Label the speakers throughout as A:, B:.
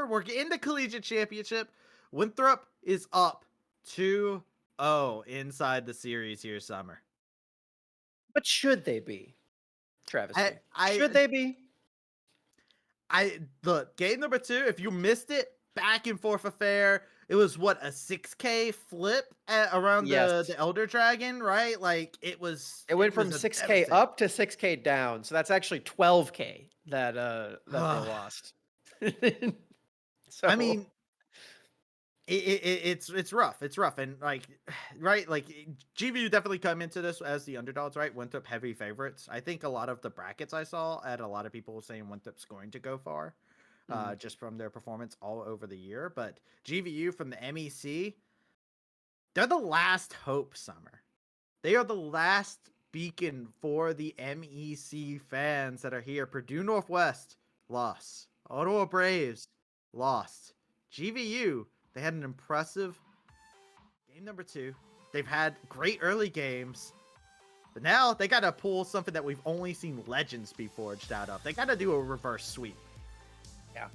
A: We're in the collegiate championship. Winthrop is up 2-0 inside the series here, Summer.
B: But should they be, Travis
A: I
B: B?
A: I
B: Should they be?
A: I look, game number 2, if you missed it, back and forth affair. It was what, a 6K flip around the
B: Yes.
A: Elder Dragon, right? Like
B: It
A: it
B: went
A: was
B: from
A: a
B: 6K
A: devastating.
B: up to 6K down, so that's actually 12K that they lost.
A: I
B: So,
A: mean, it's rough. It's rough, and like, right, like GVU definitely come into this as the underdogs, right? Winthrop heavy favorites. I think a lot of the brackets I saw had a lot of people saying Winthrop's going to go far,
B: mhm.
A: just from their performance all over the year. But GVU from the MEC, they're the last hope, Summer. They are the last beacon for the MEC fans that are here. Purdue Northwest lost. Ottawa Braves lost. GVU, they had an impressive game number 2. They've had great early games, but now they got to pull something that we've only seen legends be forged out of. They got to do a reverse sweep.
B: Yeah.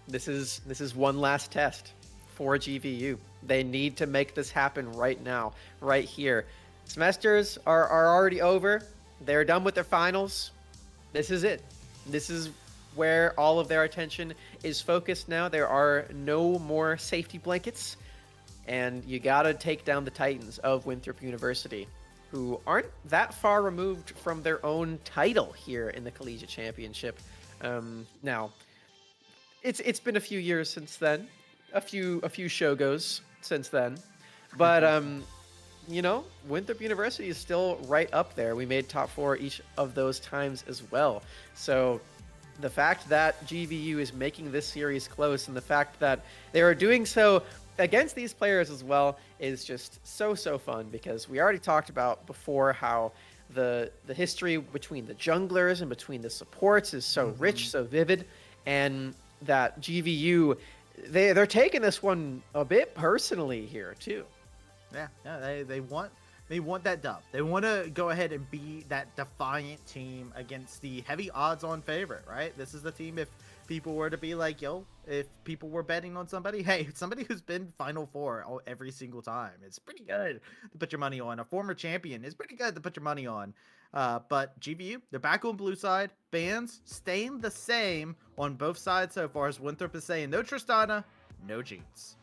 B: This is one last test for GVU. They need to make this happen right now, right here. Semesters are already over. They're done with their finals. This is it. This is where all of their attention is focused now. There are no more safety blankets, and you got to take down the Titans of Winthrop University, who aren't that far removed from their own title here in the Collegiate Championship. Now, it's been a few years since then, a few shogos since then, but Winthrop University is still right up there. We made top 4 each of those times as well. So the fact that GVU is making this series close, and the fact that they are doing so against these players as well, is just so fun, because we already talked about before how the history between the junglers and between the supports is so rich, so vivid, and that GVU, they're taking this one a bit personally here too.
A: Yeah, they want that dub. They want to go ahead and be that defiant team against the heavy odds-on favorite, right? This is the team, if people were to be like, yo, if people were betting on somebody, hey, somebody who's been Final Four every single time, it's pretty good to put your money on. A former champion is pretty good to put your money on. But GVU, they're back on blue side. Bans staying the same on both sides so far, as Winthrop is saying, no Tristana, no Jeans.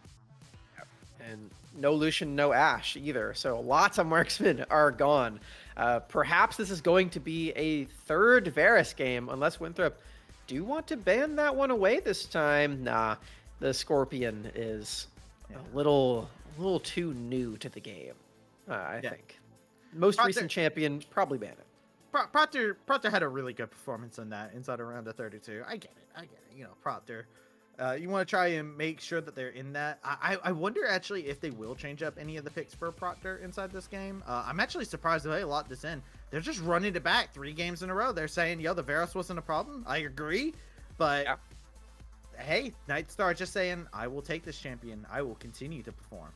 B: And no Lucian, no Ash either. So lots of marksmen are gone. Perhaps this is going to be a third Varus game, unless Winthrop do want to ban that one away this time. Nah, the Scorpion is a little too new to the game, I think. Most recent champion, probably ban it.
A: Proctor had a really good performance in that inside around the 32. I get it. You know, Proctor. You want to try and make sure that they're in that. I wonder actually if they will change up any of the picks for Proctor inside this game. I'm actually surprised they locked this in. They're just running it back 3 games in a row. They're saying, yo, the Varus wasn't a problem. I agree. But hey, Nightstar just saying, I will take this champion. I will continue to perform.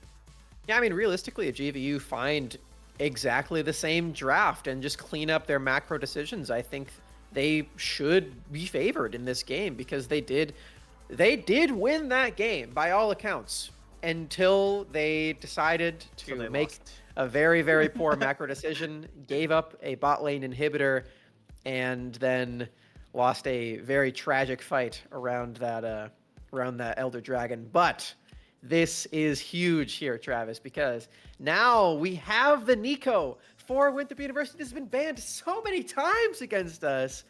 B: Yeah, I mean, realistically, if GVU find exactly the same draft and just clean up their macro decisions, I think they should be favored in this game, because they did win that game by all accounts, until they decided to make a very poor macro decision, gave up a bot lane inhibitor, and then lost a very tragic fight around that Elder Dragon. But this is huge here, Travis, because now we have the Nico for Winthrop University. This has been banned so many times against us,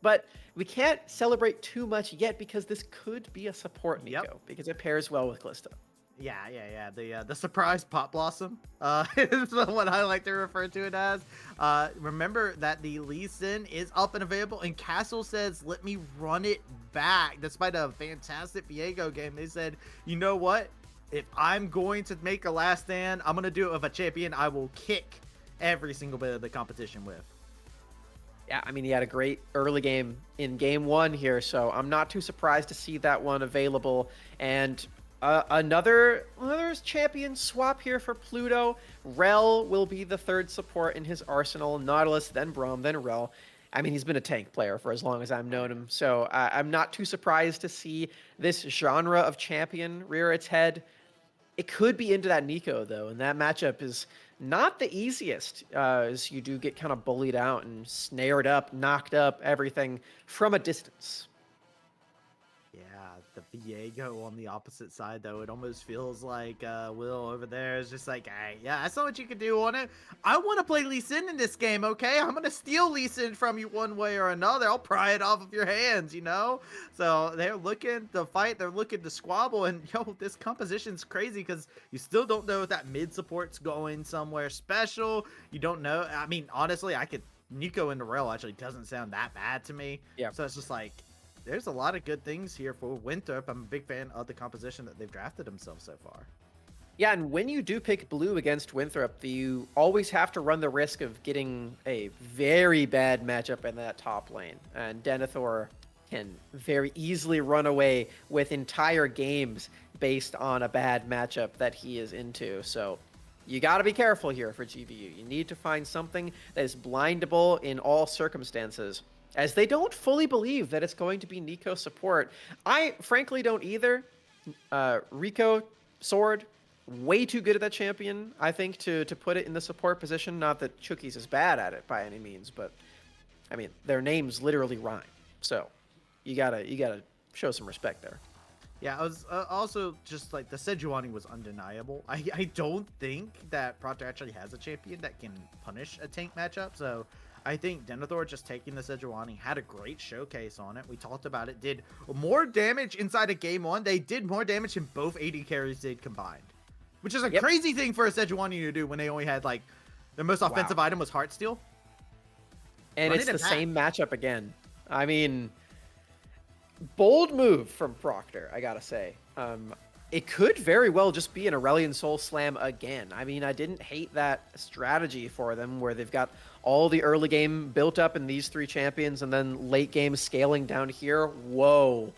B: but we can't celebrate too much yet, because this could be a support Nico, because it pairs well with Callisto.
A: Yeah. The surprise Pop Blossom is what I like to refer to it as. Remember that the Lee Sin is up and available, and Castle says, let me run it back. Despite a fantastic Viego game, they said, you know what? If I'm going to make a last stand, I'm going to do it with a champion I will kick every single bit of the competition with.
B: Yeah, I mean, he had a great early game in game 1 here, so I'm not too surprised to see that one available. And another champion swap here for Pluto. Rel will be the third support in his arsenal. Nautilus, then Braum, then Rel. I mean, he's been a tank player for as long as I've known him, so I'm not too surprised to see this genre of champion rear its head. It could be into that Nico, though, and that matchup is not the easiest, as you do get kind of bullied out and snared up, knocked up, everything from a distance.
A: Yeah, the Viego on the opposite side, though, it almost feels like Will over there is just like, hey, yeah, I saw what you could do on it. I want to play Lee Sin in this game, okay? I'm going to steal Lee Sin from you one way or another. I'll pry it off of your hands, you know? So they're looking to fight. They're looking to squabble. And, yo, this composition's crazy because you still don't know if that mid support's going somewhere special. You don't know. I mean, honestly, Nico in the rail actually doesn't sound that bad to me.
B: Yeah.
A: So it's just like, there's a lot of good things here for Winthrop. I'm a big fan of the composition that they've drafted themselves so far.
B: Yeah, and when you do pick blue against Winthrop, you always have to run the risk of getting a very bad matchup in that top lane. And Denethor can very easily run away with entire games based on a bad matchup that he is into. So you got to be careful here for GVU. You need to find something that is blindable in all circumstances, as they don't fully believe that it's going to be Nico support. I frankly don't either. Rico Sword, way too good at that champion, I think, to put it in the support position. Not that Chookies is bad at it by any means, but I mean, their names literally rhyme. So you gotta show some respect there.
A: Yeah, I was also just like the Sejuani was undeniable. I don't think that Proctor actually has a champion that can punish a tank matchup. So I think Denethor just taking the Sejuani had a great showcase on it. We talked about it. Did more damage inside of game one. They did more damage than both AD carries did combined, which is a crazy thing for a Sejuani to do when they only had like their most offensive item was Heartsteel.
B: And it's the same matchup again. I mean, bold move from Proctor, I gotta say. It could very well just be an Aurelion Soul Slam again. I mean, I didn't hate that strategy for them where they've got all the early game built up in these three champions and then late game scaling down here. Whoa.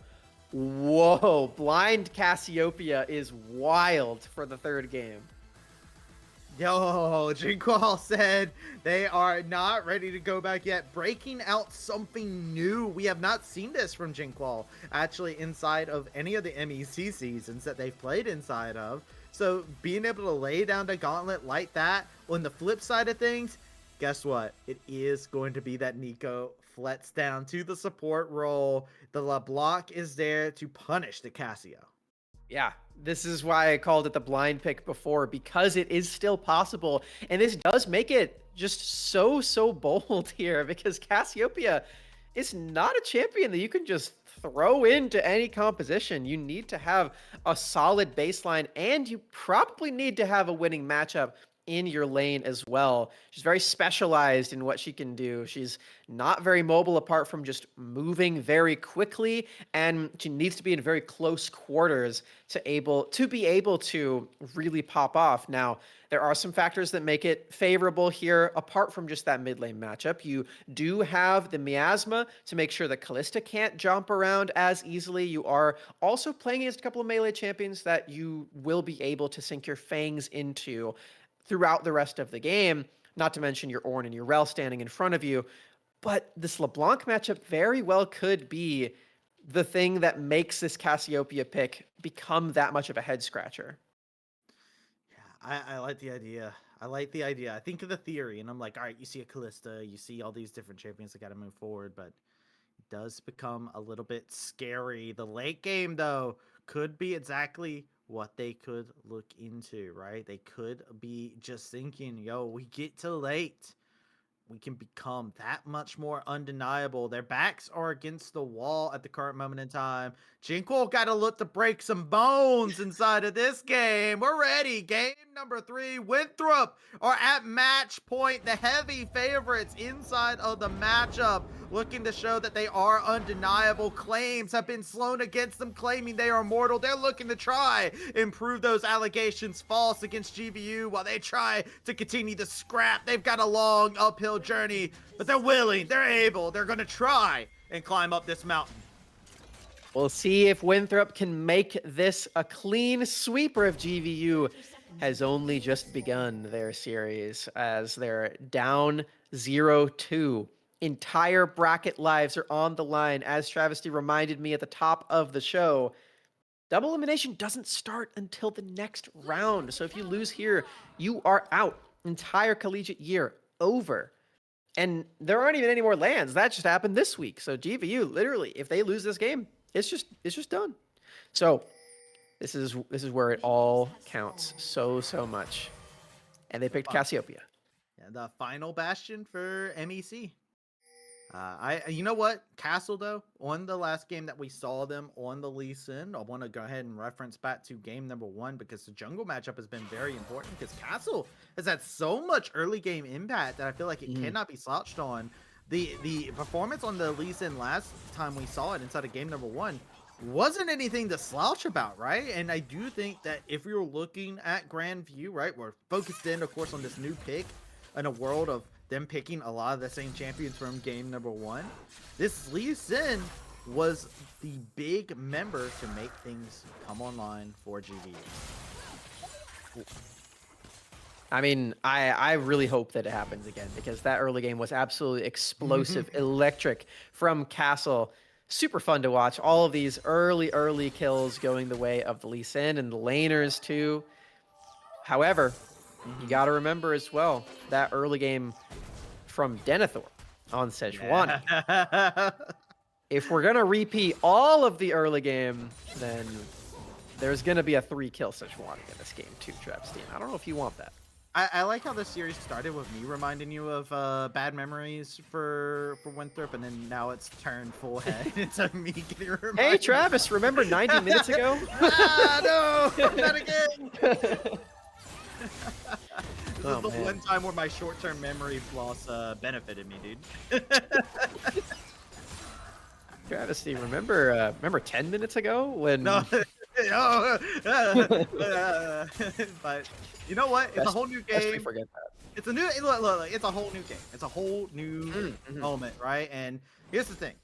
B: Whoa. Blind Cassiopeia is wild for the third game.
A: Yo, Jinqual said they are not ready to go back yet. Breaking out something new. We have not seen this from Jinqual actually inside of any of the MEC seasons that they've played inside of. So being able to lay down the gauntlet like that, on the flip side of things, guess what? It is going to be that Nico flets down to the support role. The LeBlanc is there to punish the Cassio.
B: Yeah, this is why I called it the blind pick before, because it is still possible. And this does make it just so bold here, because Cassiopeia is not a champion that you can just throw into any composition. You need to have a solid baseline, and you probably need to have a winning matchup in your lane as well. She's very specialized in what she can do. She's not very mobile apart from just moving very quickly, and she needs to be in very close quarters to be able to really pop off. Now, there are some factors that make it favorable here apart from just that mid lane matchup. You do have the miasma to make sure that Callista can't jump around as easily. You are also playing against a couple of melee champions that you will be able to sink your fangs into throughout the rest of the game, not to mention your Ornn and your Rel standing in front of you. But this LeBlanc matchup very well could be the thing that makes this Cassiopeia pick become that much of a head scratcher.
A: Yeah, I like the idea. I like the idea. I think of the theory, and I'm like, all right, you see a Callista, you see all these different champions that got to move forward, but it does become a little bit scary. The late game, though, could be exactly what they could look into, right? They could be just thinking, yo, we get to late, we can become that much more undeniable. Their backs are against the wall at the current moment in time. Jinquil got to look to break some bones inside of this game. We're ready. Game number 3. Winthrop are at match point. The heavy favorites inside of the matchup, looking to show that they are undeniable. Claims have been slown against them, claiming they are mortal. They're looking to try and prove those allegations false against GVU while they try to continue the scrap. They've got a long uphill journey, but they're willing, they're able, they're going to try and climb up this mountain.
B: We'll see if Winthrop can make this a clean sweeper if GVU has only just begun their series, as they're down 0-2 entire bracket lives are on the line. As Travesty reminded me at the top of the show, double elimination doesn't start until the next round. So if you lose here, you are out. Entire collegiate year over. And there aren't even any more lands. That just happened this week. So GVU, literally, if they lose this game, it's just done. So this is where it all counts so much. And they picked Cassiopeia.
A: Yeah, the final bastion for MEC. You know what, Castle though, on the last game that we saw them on the Lee Sin, I want to go ahead and reference back to game number 1 because the jungle matchup has been very important because Castle has had so much early game impact that I feel like it cannot be slouched on. The performance on the Lee Sin last time we saw it inside of game number 1 wasn't anything to slouch about, right? And I do think that if we were looking at Grand View, right, we're focused in, of course, on this new pick in a world of them picking a lot of the same champions from game number 1. This Lee Sin was the big member to make things come online for GVU.
B: I mean, I really hope that it happens again because that early game was absolutely explosive, electric from Castle. Super fun to watch. All of these early kills going the way of the Lee Sin and the laners too. However, you got to remember as well that early game from Denethor on Sejuani.
A: Yeah.
B: If we're going to repeat all of the early game, then there's going to be a 3-kill Sejuani in this game too, Travesty. I don't know if you want that.
A: I like how the series started with me reminding you of bad memories for Winthrop, and then now it's turned full head into me getting reminded.
B: Hey, Travis, remember 90 minutes ago?
A: No, not again. This is the one time where my short-term memory loss benefited me, dude.
B: Travesty, remember 10 minutes ago when?
A: No, but you know what? It's a whole new game.
B: Forget that.
A: It's a new look, it's a whole new game. It's a whole new moment, right? And here's the thing.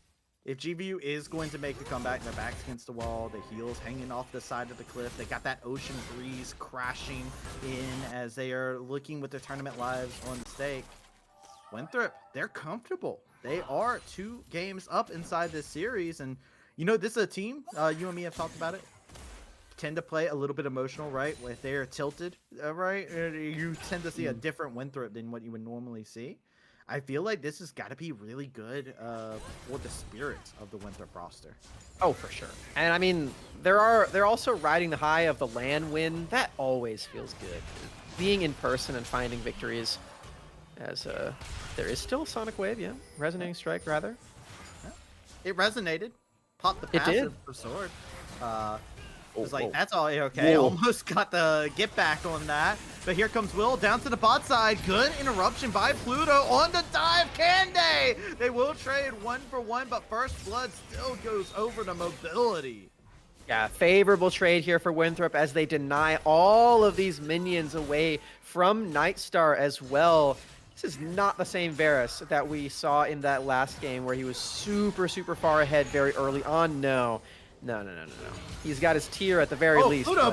A: If GVU is going to make a comeback, their back's against the wall, the heels hanging off the side of the cliff, they got that ocean breeze crashing in as they are looking with their tournament lives on stake. Winthrop, they're comfortable. They are 2 games up inside this series, and you know, this is a team, you and me have talked about it, tend to play a little bit emotional, right? If they're tilted, right? You tend to see a different Winthrop than what you would normally see. I feel like this has got to be really good for the spirits of the Winthrop roster.
B: Oh, for sure. And I mean, they're also riding the high of the LAN win. That always feels good. Being in person and finding victories, as there is still Sonic Wave, yeah, Resonating Strike rather.
A: Yeah. It resonated. Popped the passive for sword. It was like, that's all okay. Whoa. Almost got the get back on that. But here comes Will down to the bot side. Good interruption by Pluto on the dive. Can they? They will trade 1 for 1, but First Blood still goes over to mobility.
B: Yeah, favorable trade here for Winthrop as they deny all of these minions away from Nightstar as well. This is not the same Varus that we saw in that last game where he was super far ahead very early on. No. He's got his tier at the very least.
A: Pluto,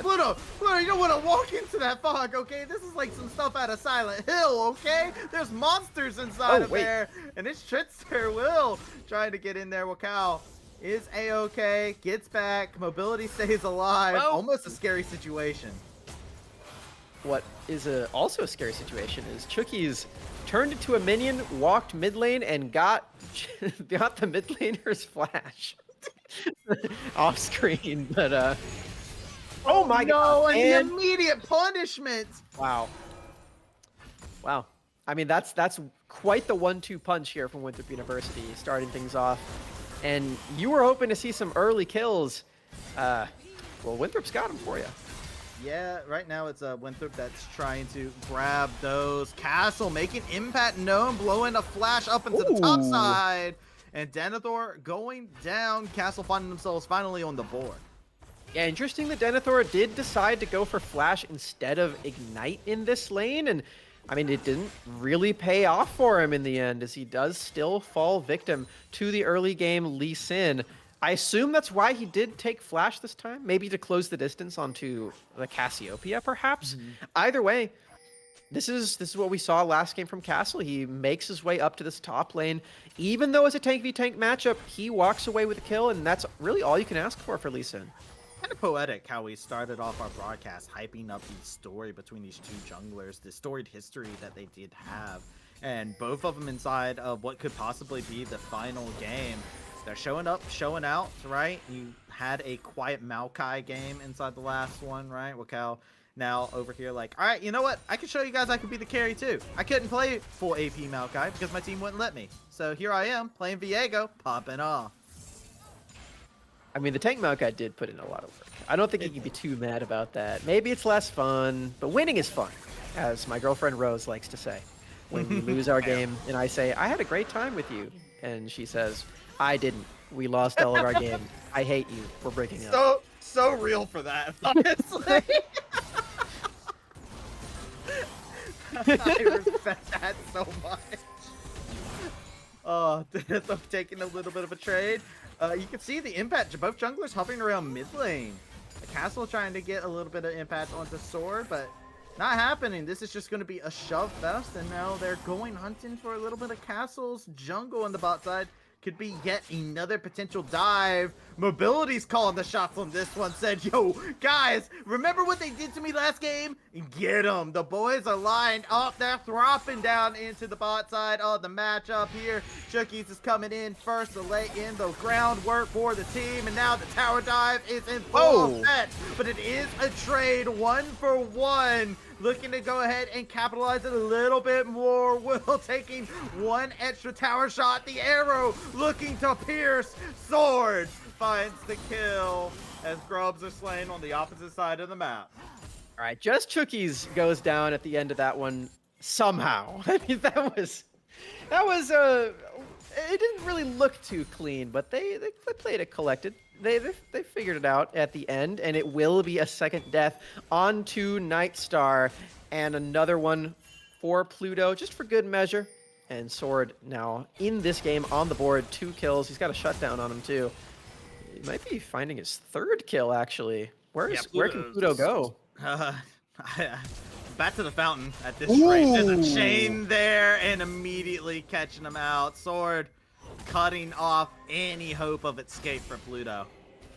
A: you don't want to walk into that fog, okay? This is like some stuff out of Silent Hill, okay? There's monsters inside of there, and it's Trickster Will trying to get in there. Wakao is A-okay, gets back, mobility stays alive. Almost a scary situation.
B: What is also a scary situation is Chucky's turned into a minion, walked mid lane, and got the mid laner's flash. Off screen, but oh my god!
A: And the immediate punishment.
B: Wow. I mean, that's quite the 1-2 punch here from Winthrop University, starting things off. And you were hoping to see some early kills. Well, Winthrop's got them for you.
A: Yeah, right now it's Winthrop that's trying to grab those. Castle making impact known, blowing a flash up into the top side. And Denethor going down. Castle finding themselves finally on the board.
B: Yeah, interesting that Denethor did decide to go for Flash instead of Ignite in this lane. And I mean, it didn't really pay off for him in the end, as he does still fall victim to the early game Lee Sin. I assume that's why he did take Flash this time, maybe to close the distance onto the Cassiopeia, perhaps. Either way, This is what we saw last game from Castle. He makes his way up to this top lane. Even though it's a tank v tank matchup, he walks away with a kill, and that's really all you can ask for Lee Sin.
A: Kind of poetic how we started off our broadcast hyping up the story between these two junglers, the storied history that they did have, and both of them inside of what could possibly be the final game. They're showing up, showing out, right? You had a quiet Maokai game inside the last one, right? Wakao now over here like, all right, you know what? I can show you guys I could be the carry too. I couldn't play full AP Maokai because my team wouldn't let me. So here I am playing Viego, popping off.
B: I mean, the tank Maokai did put in a lot of work. I don't think you can be too mad about that. Maybe it's less fun, but winning is fun, as my girlfriend Rose likes to say. When we lose our game and I say, I had a great time with you, and she says, I didn't. We lost all of our game. I hate you. We're breaking up.
A: So real for that, honestly. I respect that so much. Oh, I'm taking a little bit of a trade. You can see the impact. Both junglers hovering around mid lane. The Castle trying to get a little bit of impact onto Sword, but not happening. This is just going to be a shove fest, and now they're going hunting for a little bit of Castle's jungle on the bot side. Could be yet another potential dive. Mobility's calling the shots on this one. Said, yo, guys, remember what they did to me last game? Get them. The boys are lined up. They're dropping down into the bot side of the matchup here. Chookies is coming in first to lay in the groundwork for the team. And now the tower dive is in full effect. But it is a trade 1-for-1. Looking to go ahead and capitalize it a little bit more. Will taking one extra tower shot. The arrow looking to pierce. Sword finds the kill as Grubs are slain on the opposite side of the map.
B: All right, just Chookies goes down at the end of that one somehow. I mean, that was it didn't really look too clean, but they played it collected. They figured it out at the end, and it will be a second death onto Nightstar, and another one for Pluto, just for good measure. And Sword now in this game on the board, 2 kills. He's got a shutdown on him too. He might be finding his 3rd kill actually. Where can Pluto go?
A: Back to the fountain at this rate. There's a chain there, and immediately catching him out. Sword cutting off any hope of escape for Pluto.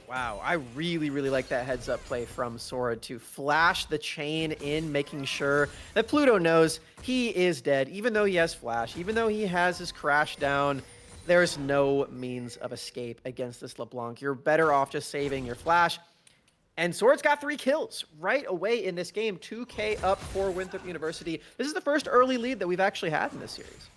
B: Wow, I really like that heads up play from Sword to flash the chain in, making sure that Pluto knows he is dead, even though he has flash, even though he has his crash down. There's no means of escape against this LeBlanc. You're better off just saving your flash. And Sword's got 3 kills right away in this game. 2K up for Winthrop University. This is the first early lead that we've actually had in this series.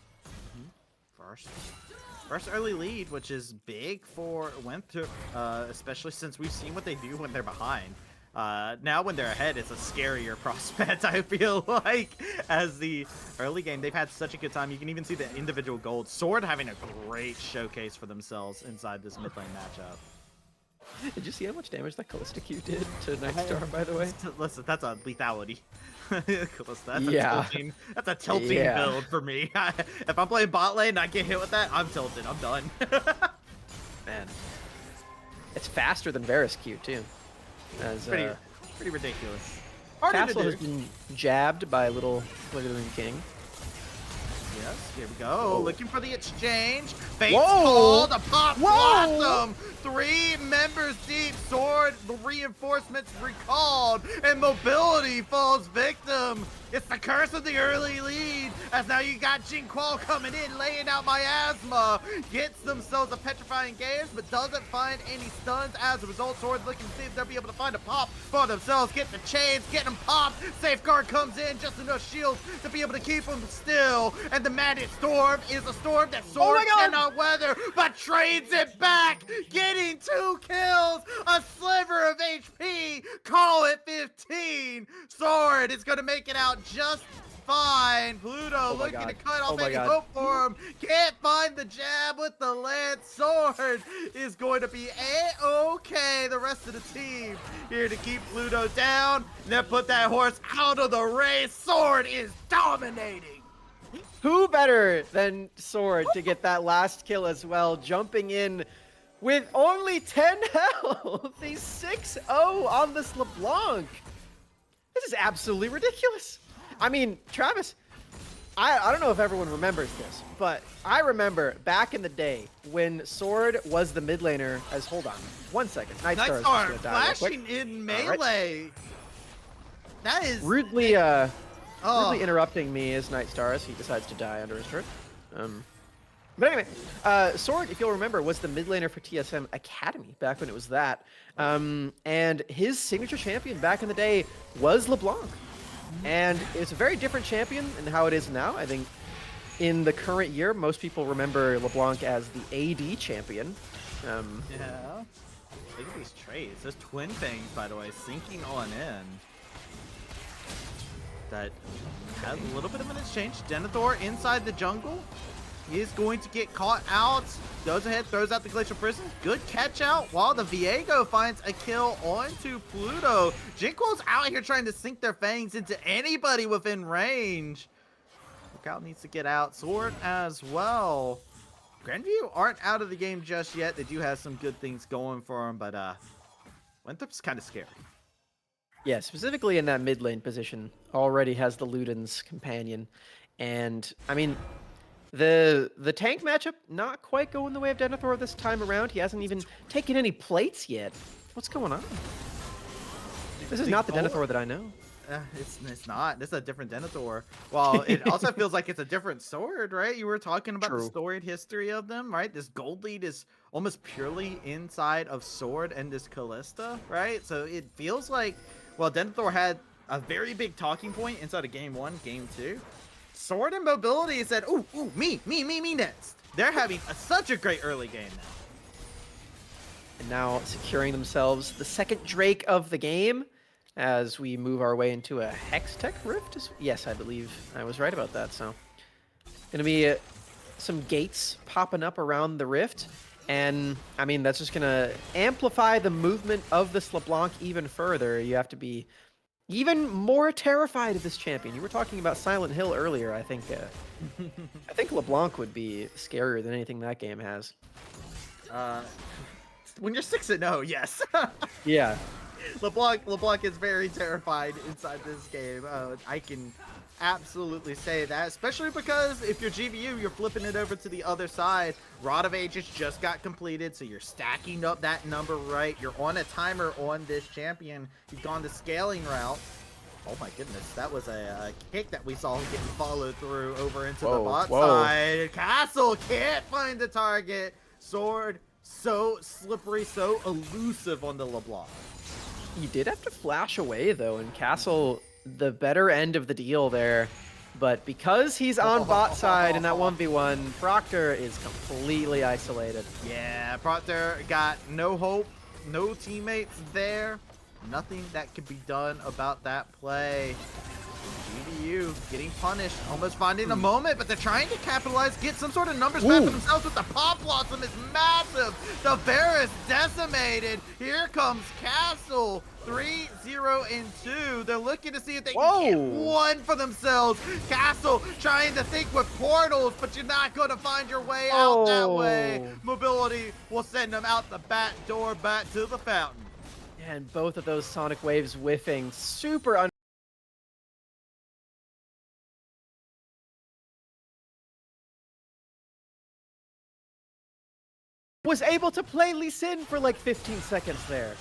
A: First early lead, which is big for Winthrop, especially since we've seen what they do when they're behind. Now when they're ahead, it's a scarier prospect, I feel like, as the early game. They've had such a good time. You can even see the individual gold. Sword having a great showcase for themselves inside this mid lane matchup.
B: Did you see how much damage that Callista Q did to Nightstar, by the way?
A: Listen, that's a lethality. That's a tilting build for me. If I'm playing bot lane and I get hit with that, I'm tilted. I'm done.
B: Man. It's faster than Varus Q, too. As,
A: pretty ridiculous.
B: Castle has been jabbed by little Glittering King.
A: Yes, here we go. Looking for the exchange. Fate's call, the pop blossom. 3 members deep. Sword, the reinforcements recalled, and mobility falls victim. It's the curse of the early lead, as now you got Jinqual coming in, laying out miasma. Gets themselves a petrifying gaze, but doesn't find any stuns. As a result, Sword looking to see if they'll be able to find a pop for themselves. Get the chains, getting them popped. Safeguard comes in, just enough shields to be able to keep them still. And the Magic Storm is a storm that Sword cannot weather, but trades it back, getting 2 kills, a sliver of HP. Call it 15. Sword is going to make it out just fine. Pluto looking to cut off any hope for him. Can't find the jab with the lance. Sword is going to be A-okay. The rest of the team here to keep Pluto down. Then put that horse out of the race. Sword is dominating.
B: Who better than Sword to get that last kill as well, jumping in with only 10 health. He's 6-0 on this LeBlanc. This is absolutely ridiculous. I mean, Travis, I don't know if everyone remembers this, but I remember back in the day when Sword was the mid laner as, hold on, 1 second.
A: Nightstar flashing in melee. That is
B: rudely interrupting me as Nightstar as he decides to die under his turret. But anyway, Sword, if you'll remember, was the mid laner for TSM Academy back when it was that. And his signature champion back in the day was LeBlanc. And it's a very different champion than how it is now. I think in the current year, most people remember LeBlanc as the AD champion.
A: Yeah. Look at these trades. Those twin things, by the way, sinking on in. That has a little bit of an exchange. Denethor inside the jungle. He is going to get caught out. Goes ahead, throws out the Glacial Prison. Good catch out while the Viego finds a kill onto Pluto. Jinquil's out here trying to sink their fangs into anybody within range. Lookout needs to get out. Sword as well. Grandview aren't out of the game just yet. They do have some good things going for them, but Winthrop's kind of scary.
B: Yeah, specifically in that mid lane position, already has the Luden's companion. And, I mean, the tank matchup not quite going the way of Denethor this time around. He hasn't even taken any plates yet. What's going on? This is not the Denethor that I know.
A: It's not. This is a different Denethor. Well, it also feels like it's a different Sword, right? You were talking about the storied history of them, right? This gold lead is almost purely inside of Sword and this Callista, right? So it feels like, well, Denethor had a very big talking point inside of game 1, game 2. Sword and Mobility said, ooh, me next. They're having such a great early game now.
B: And now securing themselves the second Drake of the game as we move our way into a Hextech Rift. Yes, I believe I was right about that. So gonna be some gates popping up around the Rift. And, I mean, that's just gonna amplify the movement of this LeBlanc even further. You have to be even more terrified of this champion. You were talking about Silent Hill earlier. I think LeBlanc would be scarier than anything that game has.
A: When you're 6-0, yes.
B: Yeah.
A: LeBlanc is very terrified inside this game. I can absolutely say that, especially because if you're GVU, you're flipping it over to the other side. Rod of Ages just got completed, so you're stacking up that number right. You're on a timer on this champion. You've gone the scaling route. Oh my goodness, that was a kick that we saw getting followed through over into the bot side. Castle can't find the target. Sword so slippery, so elusive on the LeBlanc.
B: You did have to flash away, though, and Castle, the better end of the deal there. But because he's on bot side in that 1v1, Proctor is completely isolated.
A: Yeah, Proctor got no hope, no teammates there. Nothing that could be done about that play. GVU getting punished, almost finding a moment, but they're trying to capitalize, get some sort of numbers back for themselves with the Pop Blossom is massive. The Varus decimated. Here comes Castle. 3-0-2. They're looking to see if they can get one for themselves. Castle trying to think with portals, but you're not going to find your way out that way. Mobility will send them out the back door, back to the fountain.
B: And both of those Sonic Waves whiffing. Super was able to play Lee Sin for like 15 seconds there.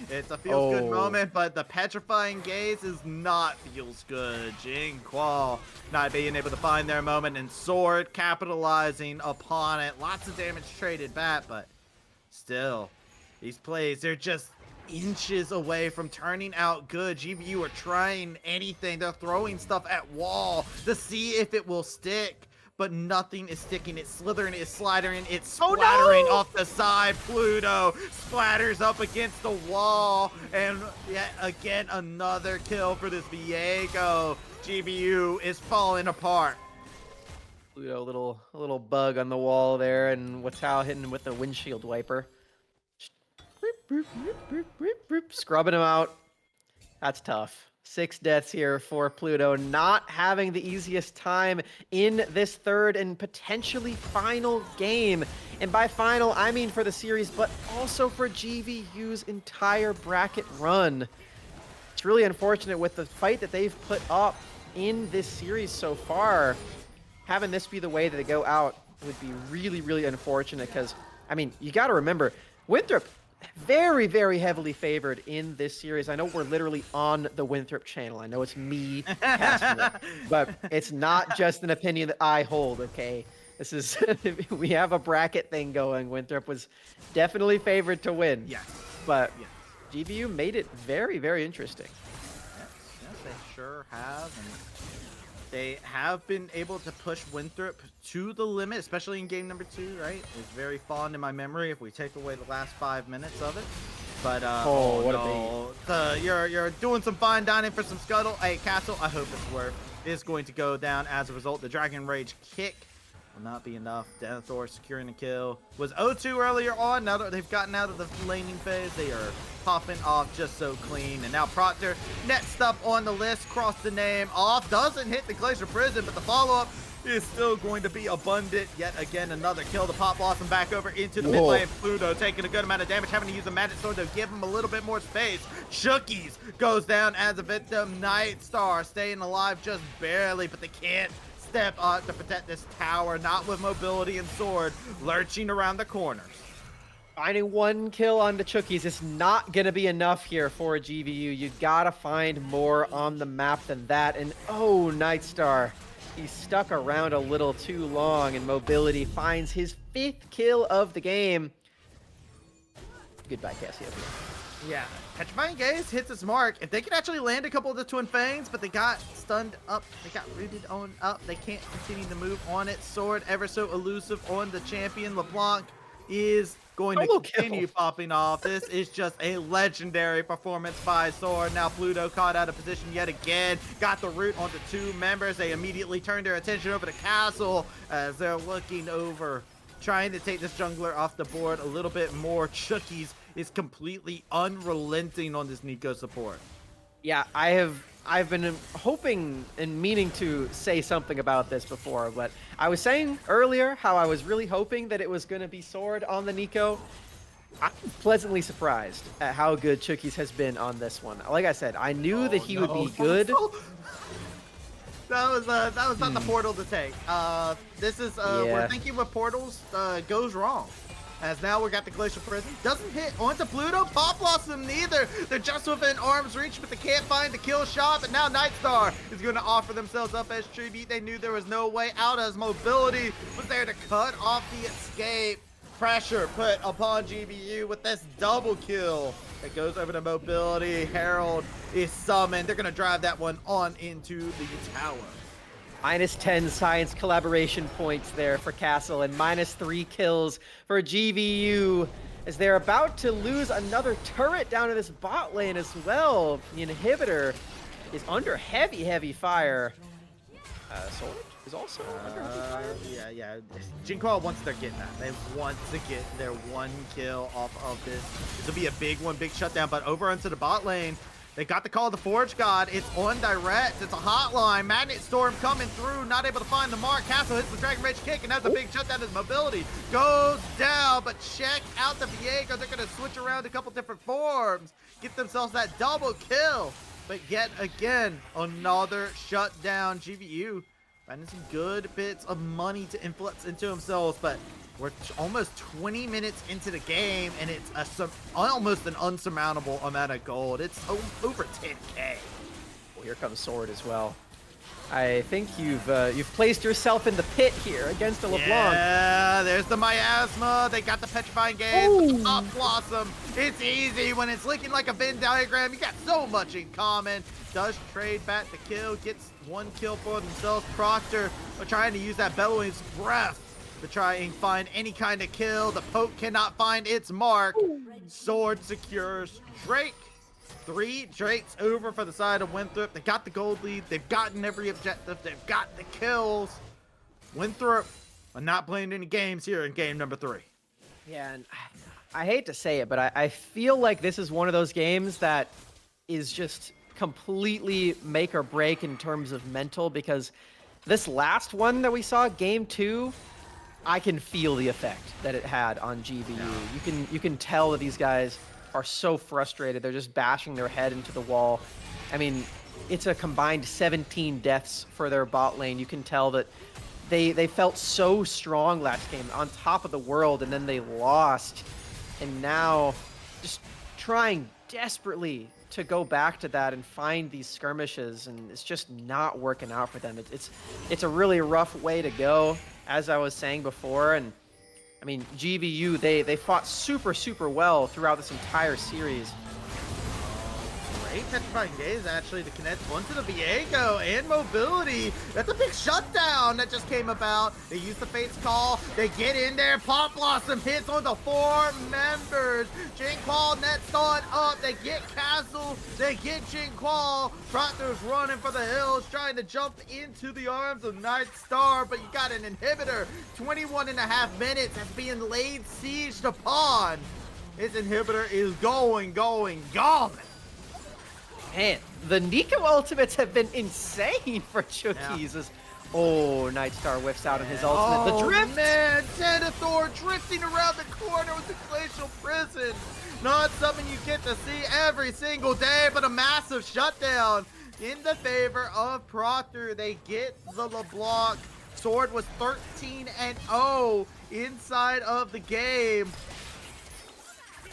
A: It's a feels good moment, but the petrifying gaze is not feels good. Jinquil not being able to find their moment, and Sword capitalizing upon it. Lots of damage traded back, but still, these plays, they're just inches away from turning out good. GVU are trying anything. They're throwing stuff at wall to see if it will stick. But nothing is sticking. It's slithering, it's sliding, it's splattering off the side. Pluto splatters up against the wall. And yet again, another kill for this Viego. GVU is falling apart.
B: Pluto, a little bug on the wall there, and Watao hitting him with the windshield wiper. Scrubbing him out. That's tough. 6 deaths here for Pluto, not having the easiest time in this third and potentially final game. And by final, I mean for the series, but also for GVU's entire bracket run. It's really unfortunate with the fight that they've put up in this series so far. Having this be the way that they go out would be really, really unfortunate because, I mean, you got to remember, Winthrop, very, very heavily favored in this series. I know we're literally on the Winthrop channel. I know it's me casting it, but it's not just an opinion that I hold, okay? This is, we have a bracket thing going. Winthrop was definitely favored to win.
A: Yes.
B: But
A: Yes.
B: GVU made it very, very interesting.
A: Yes, they sure have. And they have been able to push Winthrop to the limit, especially in game number 2, right? It's very fond in my memory if we take away the last 5 minutes of it. But
B: what
A: a you're doing some fine dining for some scuttle. Hey, Castle, I hope it's worth. Is going to go down as a result. The Dragon Rage kick will not be enough. Denethor securing the kill. Was 0-2 earlier on. Now that they've gotten out of the laning phase, they are popping off just so clean. And now Proctor, next up on the list, crossed the name off. Doesn't hit the Glacier Prison, but the follow-up is still going to be abundant. Yet again, another kill. The Pop Blossom back over into the mid lane. Pluto taking a good amount of damage, having to use a Magic Sword to give him a little bit more space. Chookies goes down as a victim. Nightstar staying alive just barely, but they can't step up to protect this tower, not with mobility and sword, lurching around the corners.
B: Finding 1 kill on the Chookies is not going to be enough here for GVU. You got to find more on the map than that. And oh, Nightstar, he's stuck around a little too long, and mobility finds his 5th kill of the game. Goodbye, Cassiopeia.
A: Yeah, Petrifying Gaze hits its mark. If they could actually land a couple of the Twin Fangs, but they got stunned up, they got rooted on up, they can't continue to move on it. Sword ever so elusive on the champion. LeBlanc is going to continue popping off. This is just a legendary performance by Sword. Now Pluto caught out of position yet again. Got the root onto 2 members. They immediately turned their attention over to Castle as they're looking over, trying to take this jungler off the board a little bit more. Chookies is completely unrelenting on this Nico support.
B: Yeah, I've been hoping and meaning to say something about this before, but I was saying earlier how I was really hoping that it was going to be Sword on the Nico. I'm pleasantly surprised at how good Chookies has been on this one. Like I said, I knew that he would be good.
A: That was not the portal to take. This is we're thinking with portals goes wrong. As now we got the Glacial Prison. Doesn't hit onto Pluto. Pop Blossom neither. They're just within arm's reach, but they can't find the kill shot. But now Nightstar is going to offer themselves up as tribute. They knew there was no way out as mobility was there to cut off the escape. Pressure put upon GVU with this double kill. It goes over to mobility. Herald is summoned. They're going to drive that one on into the tower.
B: -10 science collaboration points there for Castle, and -3 kills for GVU as they're about to lose another turret down to this bot lane as well. The inhibitor is under heavy fire. Sword is also under heavy fire.
A: Yeah. Jinquil wants to get that. They want to get their 1 kill off of this. This will be a big one, big shutdown, but over onto the bot lane, they got the call of the Forge God. It's on direct. It's a hotline. Magnet Storm coming through. Not able to find the mark. Castle hits the Dragon Rage kick, and that's a big shutdown. His mobility goes down. But check out the Viego. They're going to switch around a couple different forms. Get themselves that double kill. But yet again, another shutdown. GVU finding some good bits of money to influx into themselves. But we're almost 20 minutes into the game, and it's almost an unsurmountable amount of gold. It's over 10K.
B: Well, here comes Sword as well. I think you've placed yourself in the pit here against a LeBlanc.
A: Yeah, there's the Miasma. They got the Petrifying Gaze, the Pop Blossom. It's easy when it's looking like a Venn diagram. You got so much in common. Does trade back the kill, gets 1 kill for themselves. Proctor trying to use that Bellowing's Breath to try and find any kind of kill. The poke cannot find its mark. Sword secures Drake. 3 Drakes over for the side of Winthrop. They got the gold lead. They've gotten every objective. They've got the kills. Winthrop are not playing any games here in game number 3.
B: Yeah, and I hate to say it, but I feel like this is one of those games that is just completely make or break in terms of mental, because this last one that we saw, game 2, I can feel the effect that it had on GVU. You can tell that these guys are so frustrated. They're just bashing their head into the wall. I mean, it's a combined 17 deaths for their bot lane. You can tell that they felt so strong last game, on top of the world, and then they lost. And now just trying desperately to go back to that and find these skirmishes, and it's just not working out for them. It's a really rough way to go, as I was saying before. And I mean, GVU, they fought super well throughout this entire series.
A: Great petrifying gaze actually to connect onto the Viego and mobility. That's a big shutdown that just came about. They use the Fate's Call. They get in there. Pop Blossom hits on the 4 members. Jinqual nets on up. They get Castle. They get Jinqual. Proctor's running for the hills, trying to jump into the arms of Night Star, but you got an inhibitor. 21.5 minutes that's being laid siege upon. His inhibitor is going.
B: Man, the Nico ultimates have been insane for Chookies.
A: Yeah.
B: Oh, Nightstar whiffs out on his ultimate. The drift!
A: Man, Xanathor drifting around the corner with the Glacial Prison. Not something you get to see every single day, but a massive shutdown in the favor of Proctor. They get the LeBlanc. Sword was 13-0 inside of the game.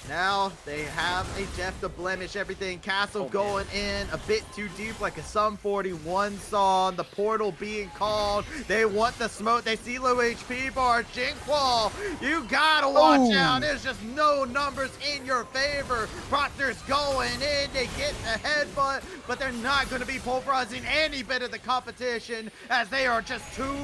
A: Now they have a death to blemish everything. Castle going in a bit too deep, like a Sum 41 song. The portal being called. They want the smoke. They see low HP bar. Jinqual, you gotta watch out. There's just no numbers in your favor. Proctor's going in. They get the headbutt, but they're not going to be pulverizing any bit of the competition, as they are just too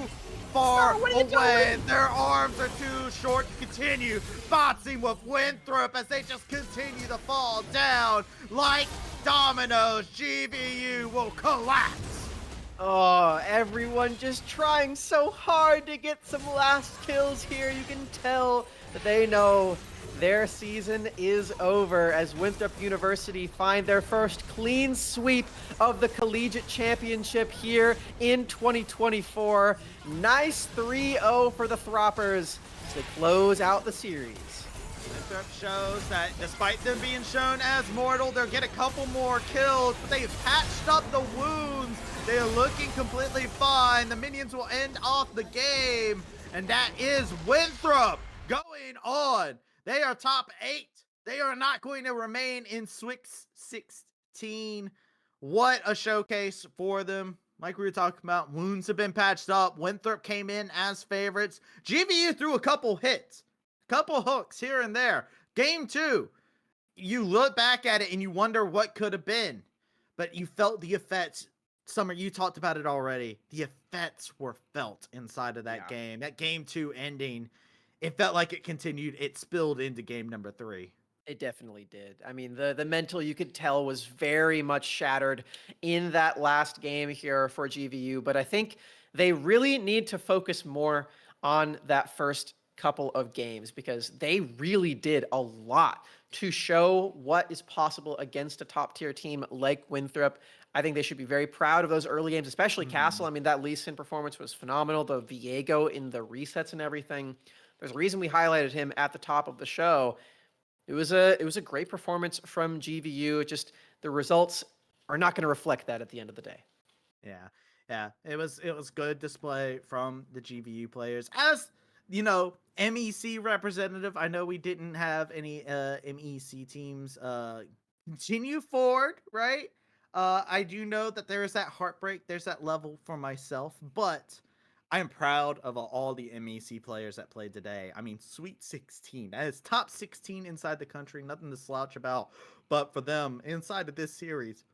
A: far away. Their arms are too short to continue boxing with Winthrop as they just continue to fall down like dominoes. GVU will collapse.
B: Oh, everyone just trying so hard to get some last kills here. You can tell that they know their season is over, as Winthrop University find their first clean sweep of the Collegiate Championship here in 2024. Nice 3-0 for the Throppers to close out the series.
A: Winthrop shows that despite them being shown as mortal, they'll get a couple more kills, but they've patched up the wounds. They are looking completely fine. The minions will end off the game, and that is Winthrop going on. They are top 8. They are not going to remain in Sweet 16. What a showcase for them. Like we were talking about, wounds have been patched up. Winthrop came in as favorites. GVU threw a couple hits, couple hooks here and there. Game 2, you look back at it and you wonder what could have been, but you felt the effects. Summer, you talked about it already. The effects were felt inside of that game. That Game 2 ending, it felt like it continued. It spilled into game number 3.
B: It definitely did. I mean, the mental, you could tell, was very much shattered in that last game here for GVU, but I think they really need to focus more on that first couple of games, because they really did a lot to show what is possible against a top tier team like Winthrop. I think they should be very proud of those early games, especially Castle. I mean, that Lee Sin performance was phenomenal. The Viego in the resets and everything. There's a reason we highlighted him at the top of the show. It was a great performance from GVU. Just the results are not going to reflect that at the end of the day.
A: Yeah. It was good display from the GVU players. As you know, MEC representative. I know we didn't have any MEC teams continue forward, right? I do know that there is that heartbreak. There's that level for myself, but I am proud of all the MEC players that played today. I mean, Sweet 16. That is top 16 inside the country. Nothing to slouch about. But for them, inside of this series,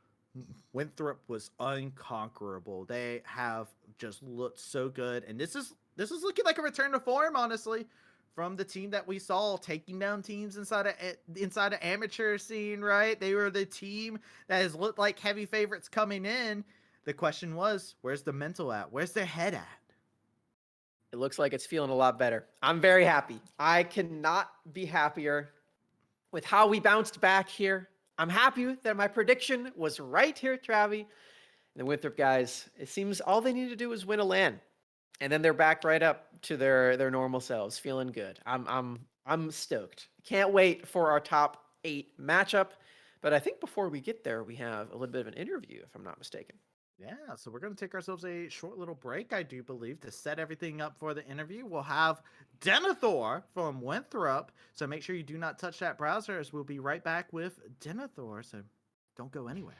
A: Winthrop was unconquerable. They have just looked so good. And this is looking like a return to form, honestly, from the team that we saw taking down teams inside of amateur scene, right? They were the team that has looked like heavy favorites coming in. The question was, where's the mental at? Where's their head at?
B: It looks like it's feeling a lot better. I'm very happy. I cannot be happier with how we bounced back here. I'm happy that my prediction was right here, Travi. And the Winthrop guys, it seems all they need to do is win a LAN, and then they're back right up to their normal selves, feeling good. I'm stoked. Can't wait for our top 8 matchup. But I think before we get there, we have a little bit of an interview, if I'm not mistaken.
A: Yeah, so we're going to take ourselves a short little break, I do believe, to set everything up for the interview. We'll have Denethor from Winthrop, so make sure you do not touch that browser, as we'll be right back with Denethor, so don't go anywhere.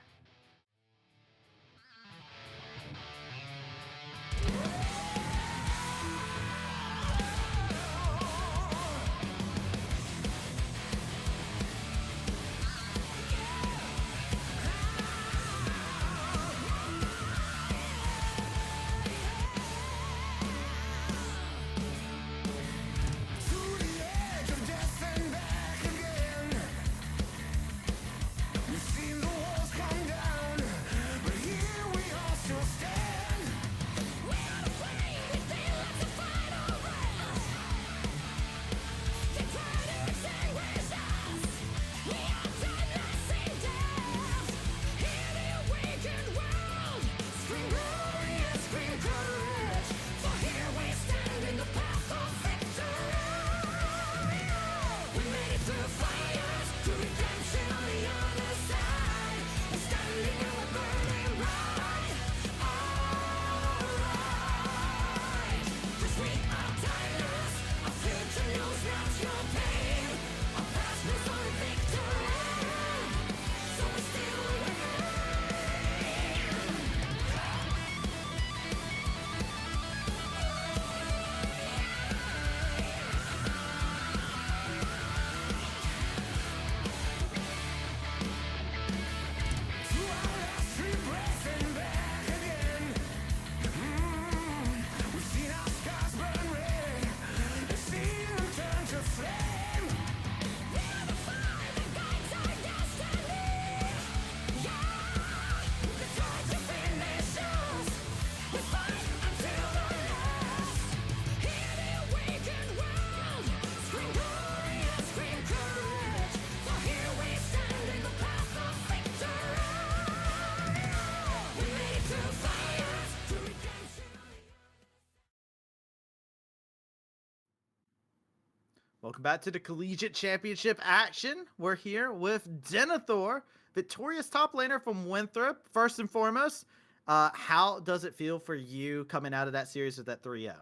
A: Welcome back to the Collegiate Championship action. We're here with Denethor, victorious top laner from Winthrop. First and foremost, how does it feel for you coming out of that series with that 3-0?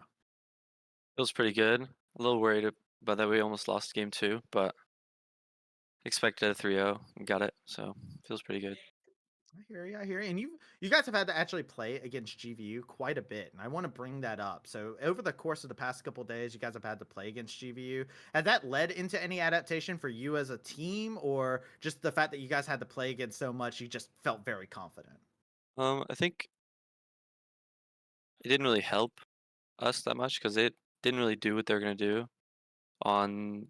C: Feels pretty good. A little worried about that we almost lost game 2, but expected a 3-0 and got it, so feels pretty good.
A: I hear you. I hear you. And you guys have had to actually play against GVU quite a bit, and I want to bring that up. So over the course of the past couple days, you guys have had to play against GVU. Has that led into any adaptation for you as a team, or just the fact that you guys had to play against so much, you just felt very confident?
C: I think it didn't really help us that much because it didn't really do what they're gonna do on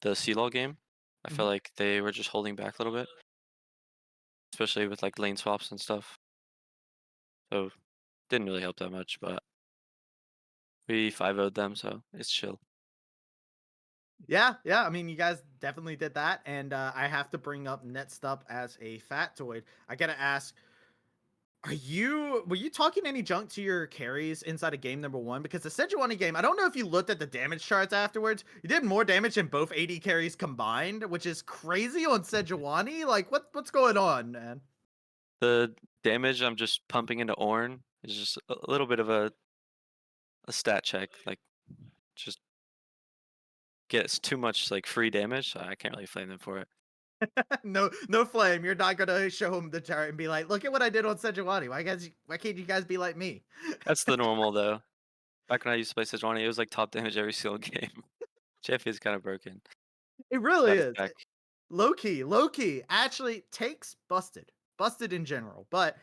C: the CLOL game. I felt like they were just holding back a little bit, especially with like lane swaps and stuff. So didn't really help that much, but we 5-0'd them, so it's chill.
A: Yeah, yeah. I mean, you guys definitely did that, and I have to bring up Netstup as a factoid. I gotta ask, were you talking any junk to your carries inside of game number one? Because the Sejuani game, I don't know if you looked at the damage charts afterwards. You did more damage than both AD carries combined, which is crazy on Sejuani. Like, what's going on, man?
C: The damage I'm just pumping into Ornn is just a little bit of a stat check, like just gets too much like free damage, so I can't really flame them for it.
A: No flame. You're not gonna show him the chart and be like, "Look at what I did on Sejuani. Why can't you guys be like me?"
C: That's the normal though. Back when I used to play Sejuani, it was like top damage every single game. Jeff is kind of broken.
A: It really
C: That
A: is.
C: attack.
A: Low key. Actually, takes busted in general. But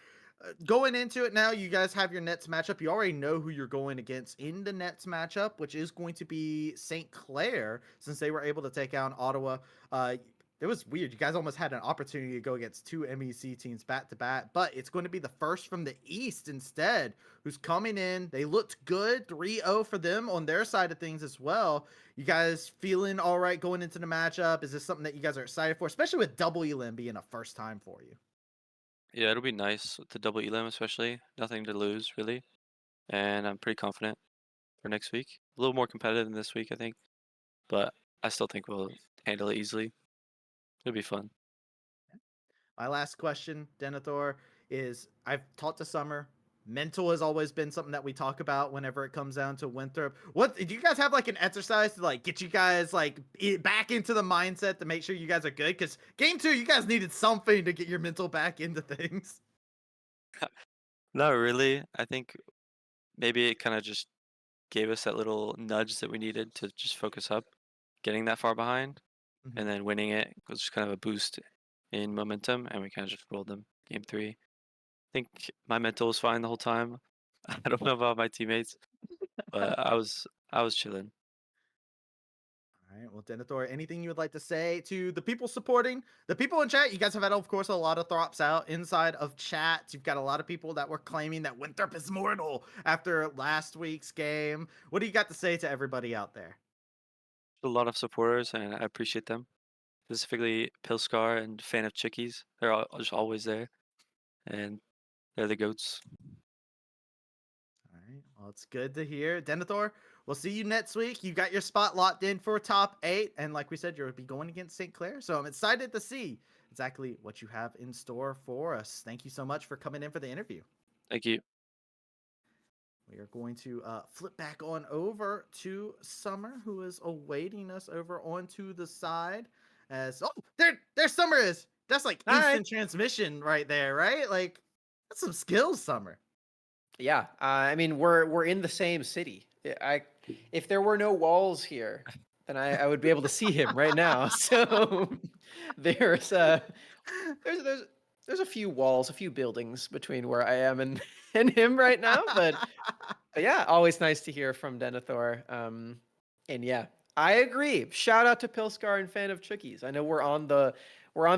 A: going into it now, you guys have your Nets matchup. You already know who you're going against in the Nets matchup, which is going to be St. Clair, since they were able to take out Ottawa. It was weird. You guys almost had an opportunity to go against two MEC teams back to back, but it's going to be the first from the East instead, who's coming in. They looked good, 3-0 for them on their side of things as well. You guys feeling all right going into the matchup? Is this something that you guys are excited for, especially with double elim being a first time for you?
C: Yeah, it'll be nice with the double elim, especially. Nothing to lose really, and I'm pretty confident for next week. A little more competitive than this week, I think, but I still think we'll handle it easily. It'll be fun.
A: My last question, Denethor, is I've talked to Summer. Mental has always been something that we talk about whenever it comes down to Winthrop. What do you guys have like an exercise to like get you guys like back into the mindset to make sure you guys are good? Because game 2, you guys needed something to get your mental back into things.
C: Not really. I think maybe it kind of just gave us that little nudge that we needed to just focus up, getting that far behind, and then winning it was just kind of a boost in momentum, and we kind of just rolled them. Game 3. I think my mental was fine the whole time. I don't know about my teammates, but I was chilling.
A: All right. Well, Denethor, anything you would like to say to the people supporting the people in chat? You guys have had, of course, a lot of throps out inside of chat. You've got a lot of people that were claiming that Winthrop is mortal after last week's game. What do you got to say to everybody out there?
C: A lot of supporters, and I appreciate them. Specifically, Pilscar and Fan of Chickies. They're just always there, and they're the goats.
A: All right. Well, it's good to hear. Denethor, we'll see you next week. You got your spot locked in for top 8. And like we said, you'll be going against St. Clair. So I'm excited to see exactly what you have in store for us. Thank you so much for coming in for the interview.
C: Thank you.
A: We are going to flip back on over to Summer, who is awaiting us over onto the side. As there Summer is. That's like
B: Hi.
A: instant transmission right there, right? Like that's some skills, Summer.
B: Yeah, I mean we're in the same city. If there were no walls here, then I would be able to see him right now. So there's there's there's a few walls, a few buildings between where I am and and him right now, but yeah, always nice to hear from Denethor. And yeah, I agree. Shout out to Pilscar and Fan of Chickies. I know we're on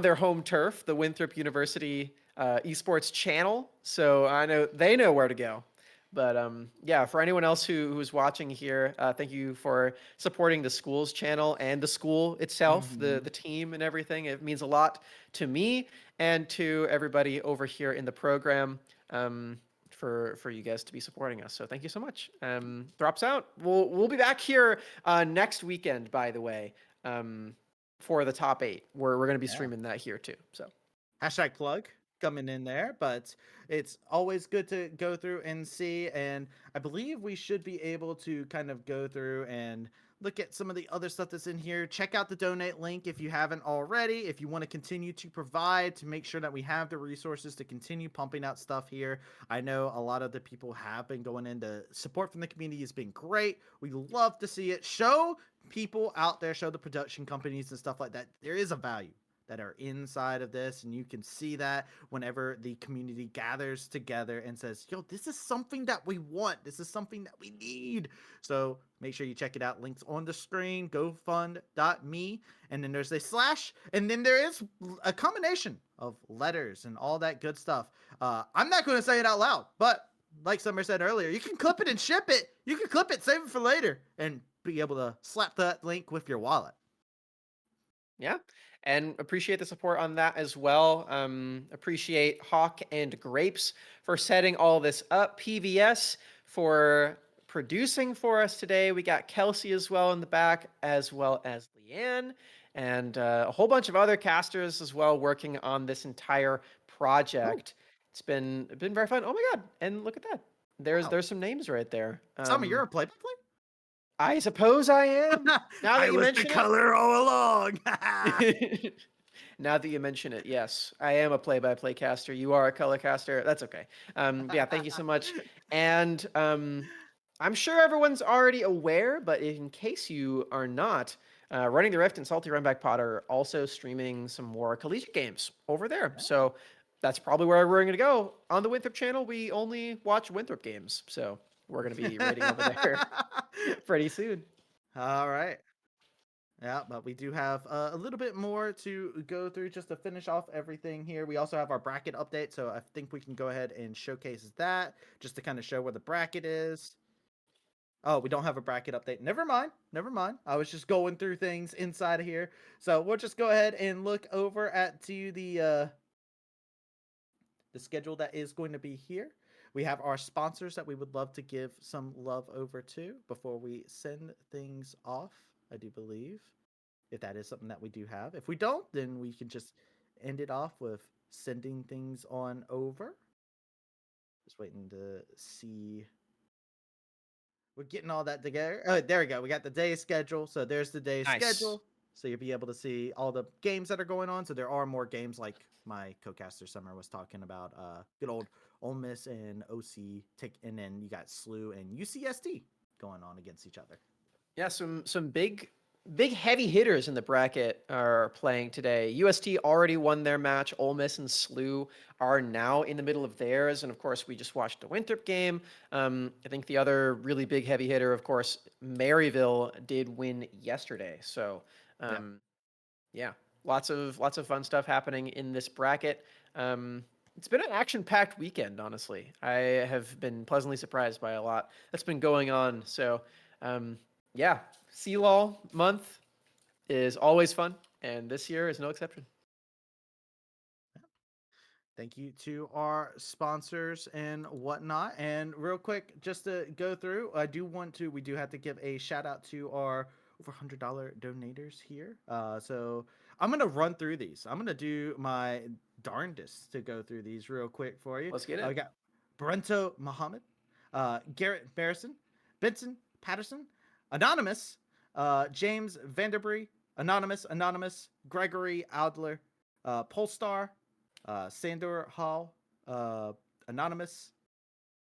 B: their home turf, the Winthrop University esports channel, so I know they know where to go. But yeah, for anyone else who's watching here, thank you for supporting the school's channel and the school itself, the team and everything. It means a lot to me and to everybody over here in the program. For you guys to be supporting us. So thank you so much. Drops out. We'll be back here next weekend, by the way, for the top 8. We're going to be streaming that here too. So
A: Hashtag plug coming in there, but it's always good to go through and see. And I believe we should be able to kind of go through and look at some of the other stuff that's in here. Check out the donate link if you haven't already. If you want to continue to provide to make sure that we have the resources to continue pumping out stuff here. I know a lot of the people have been going into support from the community has been great. We love to see it. Show people out there, show the production companies and stuff like that. There is a value that are inside of this, and you can see that whenever the community gathers together and says, yo, this is something that we want, this is something that we need. So make sure you check it out. Links on the screen, gofund.me, and then there's a slash, and then there is a combination of letters and all that good stuff. I'm not going to say it out loud, but like Summer said earlier, you can clip it and ship it. You can clip it, save it for later, and be able to slap that link with your wallet.
B: yeah, and appreciate the support on that as well. Appreciate Hawk and Grapes for setting all this up. PVS for producing for us today. We got Kelsey as well in the back, as well as Leanne, and a whole bunch of other casters as well working on this entire project. It's been very fun. Oh my god! And look at that. There's some names right there.
A: Summer, you're a play-by-play?
B: I suppose I am. Now that
A: I
B: you
A: was the
B: mention
A: color all along.
B: it. Now that you mention it, yes, I am a play-by-play caster. You are a color caster. That's okay. Yeah, thank you so much. And I'm sure everyone's already aware, but in case you are not, Running the Rift and Salty Runback Pod are also streaming some more collegiate games over there. So that's probably where we're going to go. On the Winthrop channel, we only watch Winthrop games. So we're going to be raiding over there pretty soon.
A: All right. Yeah, but we do have a little bit more to go through just to finish off everything here. We also have our bracket update, so I think we can go ahead and showcase that just to kind of show where the bracket is. Oh, we don't have a bracket update. Never mind. Never mind. I was just going through things inside of here. So we'll just go ahead and look over at to the schedule that is going to be here. We have our sponsors that we would love to give some love over to before we send things off, I do believe. if that is something that we do have. If we don't, then we can just end it off with sending things on over. Just waiting to see. We're getting all that together. Oh, there we go. We got the day schedule. So there's the day
B: Nice.
A: schedule. So you'll be able to see all the games that are going on. So there are more games like my co-caster Summer was talking about. Good old Ole Miss and OC and then you got SLU and UCSD going on against each other.
B: Yeah, some big heavy hitters in the bracket are playing today. UST already won their match. Ole Miss and SLU are now in the middle of theirs, and of course, we just watched the Winthrop game. I think the other really big heavy hitter, of course, Maryville did win yesterday. So,
A: Yep.
B: yeah, lots of fun stuff happening in this bracket. It's been an action-packed weekend, honestly. I have been pleasantly surprised by a lot that's been going on. So, yeah, CLOL month is always fun, and this year is no exception.
A: Thank you to our sponsors and whatnot. And real quick, just to go through, we do have to give a shout out to our over $100 donators here. So I'm going to run through these. I'm going to do my darndest to go through these real quick for you.
B: Let's get it.
A: We got Brento Muhammad, Garrett Barrison, Benson Patterson, Anonymous, James Vanderbree, Anonymous, Gregory Adler, Polestar, Sandor Hall, Anonymous,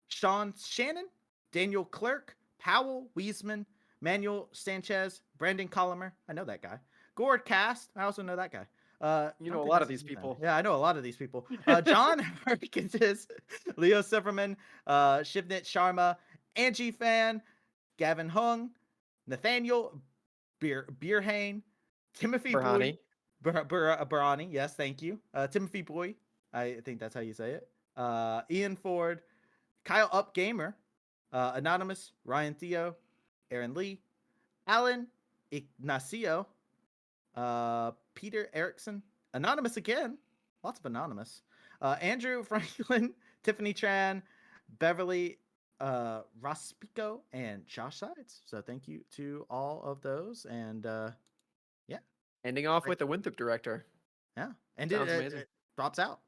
A: Sean Shannon, Daniel Clerk, Powell Wiesman, Manuel Sanchez, Brandon Collimer. I know that guy. Gord Cast. I also know that guy.
B: You
A: I
B: know
A: don't
B: a
A: think
B: lot
A: that's
B: of these
A: his name.
B: people.
A: Yeah, I know a lot of these people. John Perkins, Leo Silverman, Shivnit Sharma, Angie Fan, Gavin Hung, Nathaniel Beerhane, Timothy Boy,
B: Burhani.
A: Barani. Yes, thank you. Timothy Boy. I think that's how you say it. Ian Ford, Kyle Up Gamer, Anonymous, Ryan Theo, Aaron Lee, Alan Ignacio, Peter Erickson, Anonymous again, lots of Anonymous, Andrew Franklin, Tiffany Tran, Beverly Rospico, and Josh Sides. So thank you to all of those. And yeah.
B: Ending off
A: Great.
B: with the Winthrop director.
A: Yeah. And
B: Sounds amazing.
A: it drops out.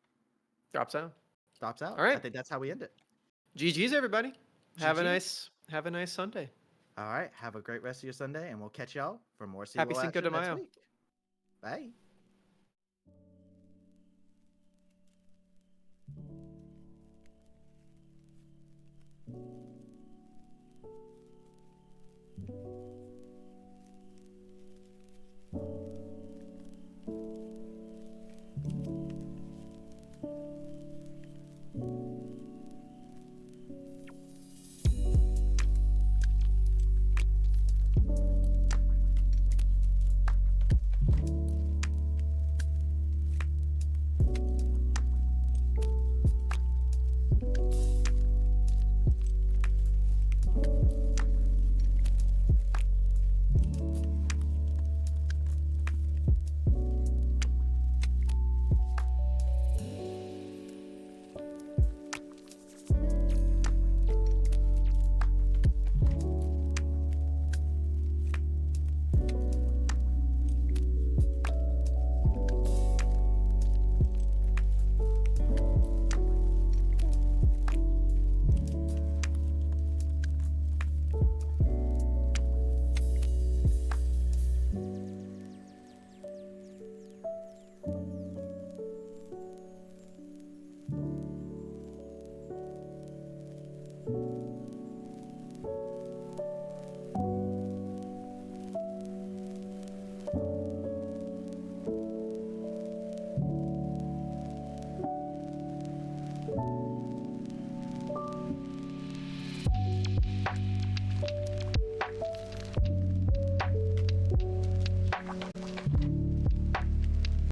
B: Drops out.
A: Drops out.
B: All right.
A: I think that's how we end it.
B: GG's everybody. Have a
A: GGs.
B: nice Sunday.
A: All right. Have a great rest of your Sunday, and we'll catch y'all for more
B: Happy
A: CLOL
B: Cinco de
A: action next
B: Mayo.
A: week. Bye.